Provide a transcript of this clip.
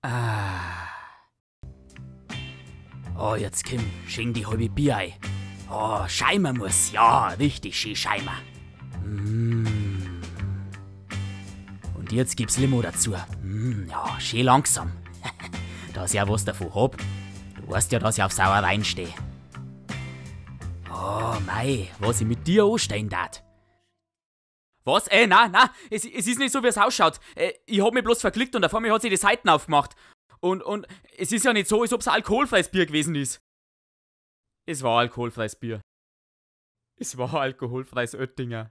Ah. Oh, jetzt komm, schenk die halbe Bier ein. Oh, Scheimer muss. Ja, richtig schön Scheimer. Und jetzt gibt's Limo dazu. Ja, schön langsam. Dass ich auch was davon hab. Du weißt ja, dass ich auf sauer Wein stehe. Oh, mei, was ich mit dir anstellen darf. Was? Na, es ist nicht so, wie es ausschaut. Ich hab mich bloß verklickt und auf einmal hat sich die Seiten aufgemacht. Und es ist ja nicht so, als ob es ein alkoholfreies Bier gewesen ist. Es war alkoholfreies Bier. Es war alkoholfreies Oettinger.